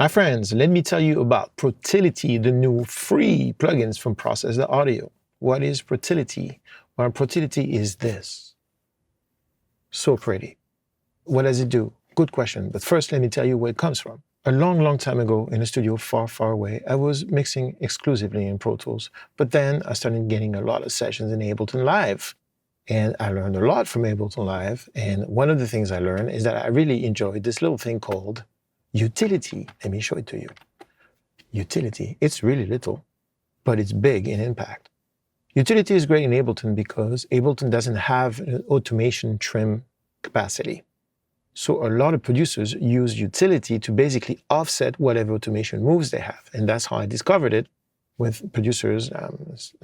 My friends, let me tell you about Protility, the new free plugins from Process.audio. What is Protility? Well, Protility is this. So pretty. What does it do? Good question. But first, let me tell you where it comes from. A long, long time ago in a studio far, far away, I was mixing exclusively in Pro Tools. But then I started getting a lot of sessions in Ableton Live. And I learned a lot from Ableton Live. And one of the things I learned is that I really enjoyed this little thing called utility. Let me show it to you. Utility. It's really little, but it's big in impact. Utility is great in Ableton because Ableton doesn't have an automation trim capacity. So a lot of producers use utility to basically offset whatever automation moves they have. And that's how I discovered it with producers,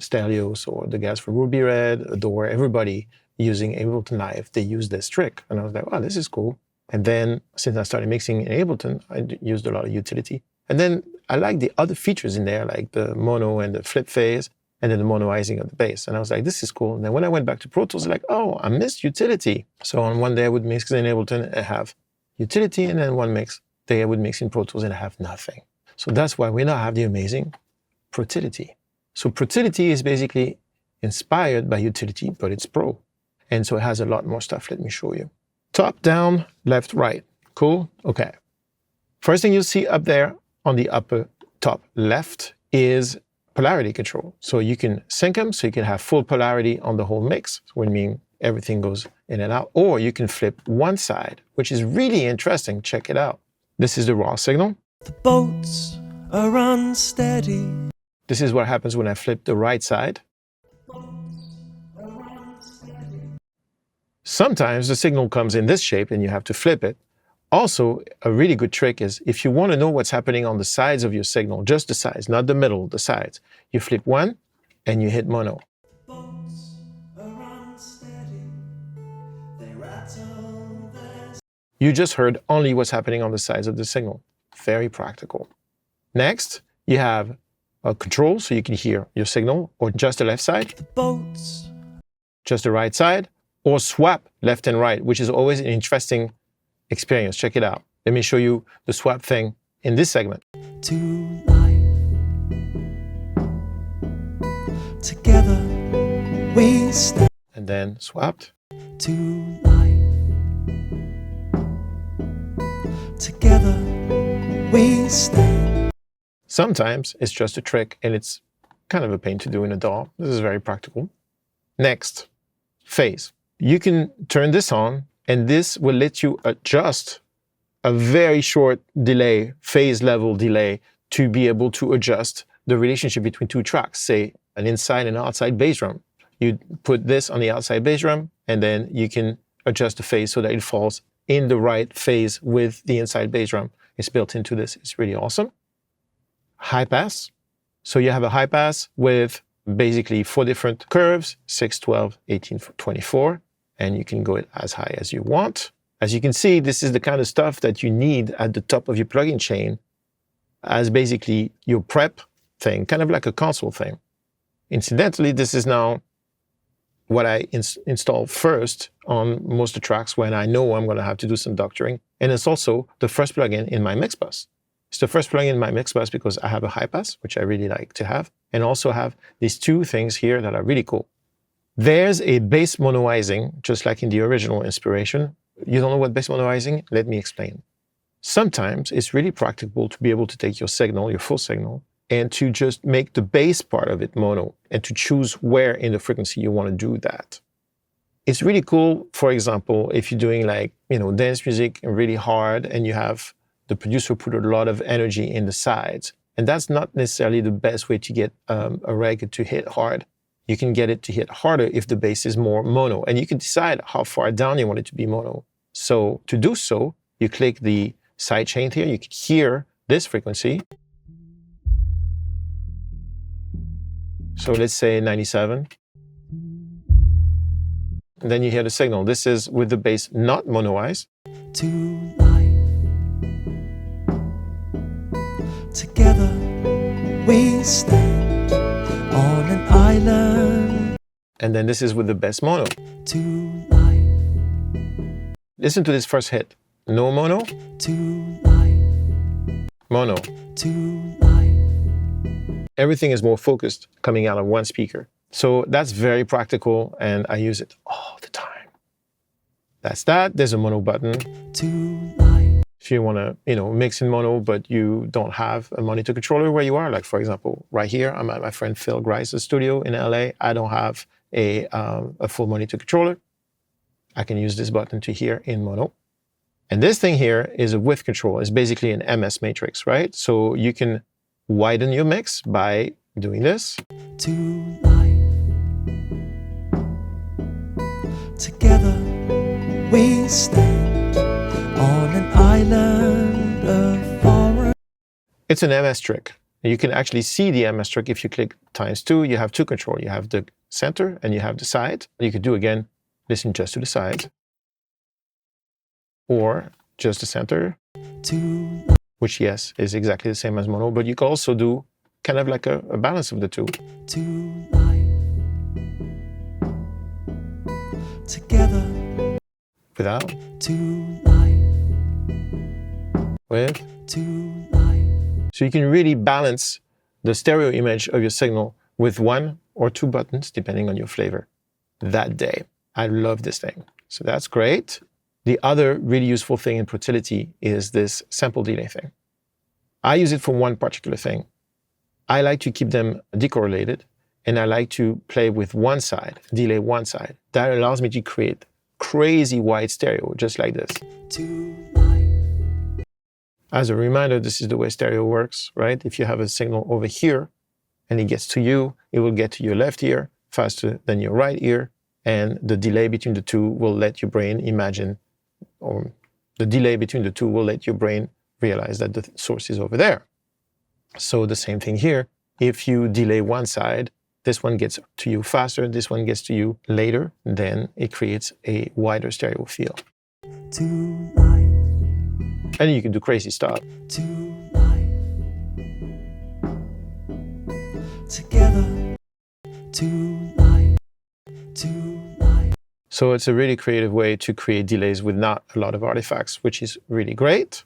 Stelios or the guys for Ruby Red, Adore, everybody using Ableton Live. They use this trick. And I was like, oh, this is cool. And then since I started mixing in Ableton, I used a lot of utility. And then I like the other features in there, like the mono and the flip phase, and then the monoizing of the bass. And I was like, this is cool. And then when I went back to Pro Tools, I was like, oh, I missed utility. So on one day I would mix in Ableton and have utility, and then one day I would mix in Pro Tools and have nothing. So that's why we now have the amazing Protility. So Protility is basically inspired by utility, but it's pro. And so it has a lot more stuff. Let me show you. Top, down, left, right. Cool? Okay. First thing you'll see up there on the upper top left is polarity control. So you can sync them, so you can have full polarity on the whole mix, which means everything goes in and out. Or you can flip one side, which is really interesting. Check it out. This is the raw signal. The boats are unsteady. This is what happens when I flip the right side. Sometimes the signal comes in this shape and you have to flip it. Also, a really good trick is if you want to know what's happening on the sides of your signal, just the sides, not the middle, the sides, you flip one and you hit mono. You just heard only what's happening on the sides of the signal. Very practical. Next, you have a control so you can hear your signal, or just the left side, just the right side, or swap left and right, which is always an interesting experience. Check it out. Let me show you the swap thing in this segment. To life. Together we stand. And then swapped. To life. Together we stand. Sometimes it's just a trick and it's kind of a pain to do in a DAW. This is very practical. Next, phase. You can turn this on and this will let you adjust a very short delay, phase level delay, to be able to adjust the relationship between two tracks, say an inside and outside bass drum. You put this on the outside bass drum and then you can adjust the phase so that it falls in the right phase with the inside bass drum. It's built into this. It's really awesome. High pass. So you have a high pass with basically 4 different curves, 6, 12, 18, 24, and you can go as high as you want. As you can see, this is the kind of stuff that you need at the top of your plugin chain as basically your prep thing, kind of like a console thing. Incidentally, this is now what I install first on most of the tracks when I know I'm going to have to do some doctoring. And it's also the first plugin in my mix bus. It's the first plugin in my mix bus because I have a high pass, which I really like to have, and also have these two things here that are really cool. There's a bass monoizing, just like in the original inspiration. You don't know what bass monoizing? Let me explain. Sometimes it's really practical to be able to take your signal, your full signal, and to just make the bass part of it mono, and to choose where in the frequency you want to do that. It's really cool, for example, if you're doing like, dance music and really hard, and you have the producer put a lot of energy in the sides. And that's not necessarily the best way to get a record to hit hard. You can get it to hit harder if the bass is more mono. And you can decide how far down you want it to be mono. So to do so, you click the side chain here. You can hear this frequency. So let's say 97. And then you hear the signal. This is with the bass not monoized. To life. Together we stand on an island. And then this is with the bass mono. To life. Listen to this first hit. No mono. To life. mono. to life. Everything is more focused coming out of one speaker. So that's very practical, and I use it all the time. That's that. There's a mono button. To life. If you want to, mix in mono, but you don't have a monitor controller where you are, like for example, right here, I'm at my friend Phil Grice's studio in LA. I don't have a full monitor controller. I can use this button to hear in mono. And this thing here is a width control. It's basically an MS matrix, right? So you can widen your mix by doing this. To life. Together we stand on an island of foreign. It's an MS trick. You can actually see the MS trick if you click ×2. You have two control. You have the center and you have the side. You could do again, listen just to the side. Or just the center. To Which, yes, is exactly the same as mono, but you can also do kind of like a balance of the two. to life. Together Without, to life. with. To life. So you can really balance the stereo image of your signal with one or two buttons, depending on your flavor, that day. I love this thing. So that's great. The other really useful thing in Protility is this sample delay thing. I use it for one particular thing. I like to keep them decorrelated, and I like to play with one side, delay one side. That allows me to create crazy wide stereo, just like this. To life. As a reminder, this is the way stereo works, right? If you have a signal over here and it gets to you, it will get to your left ear faster than your right ear, and the delay between the two will let your brain imagine, or the delay between the two will let your brain realize that the source is over there. So the same thing here. If you delay one side, this one gets to you faster, this one gets to you later, then it creates a wider stereo field. To life. And you can do crazy stuff. To life. Together. To life. To life. So it's a really creative way to create delays with not a lot of artifacts, which is really great.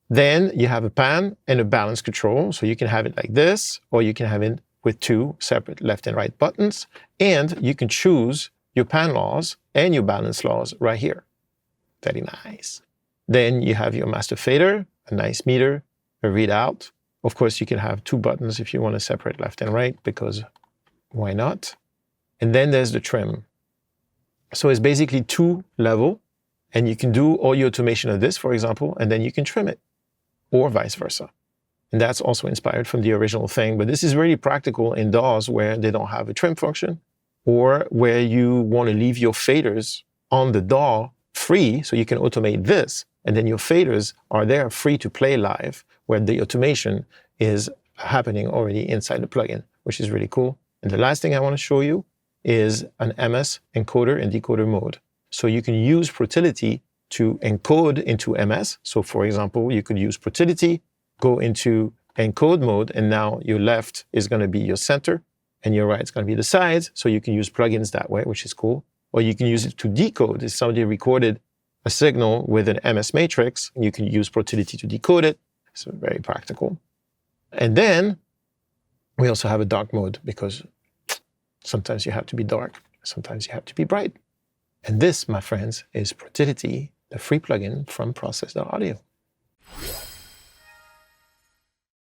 Then you have a pan and a balance control. So you can have it like this, or you can have it with two separate left and right buttons. And you can choose your pan laws and your balance laws right here. Very nice. Then you have your master fader, a nice meter, a readout. Of course, you can have two buttons if you want to separate left and right, because why not? And then there's the trim. So it's basically two level, and you can do all your automation of this, for example, and then you can trim it, or vice versa. And that's also inspired from the original thing, but this is really practical in DAWs where they don't have a trim function, or where you want to leave your faders on the DAW free, so you can automate this, and then your faders are there free to play live, where the automation is happening already inside the plugin, which is really cool. And the last thing I want to show you is an MS encoder and decoder mode. So you can use Protility to encode into MS. So for example, you could use Protility, go into encode mode, and now your left is going to be your center, and your right is going to be the sides. So you can use plugins that way, which is cool. Or you can use it to decode. If somebody recorded a signal with an MS matrix, you can use Protility to decode it. So very practical. And then we also have a dark mode, because sometimes you have to be dark, sometimes you have to be bright. And this, my friends, is Protility, the free plugin from Process.audio.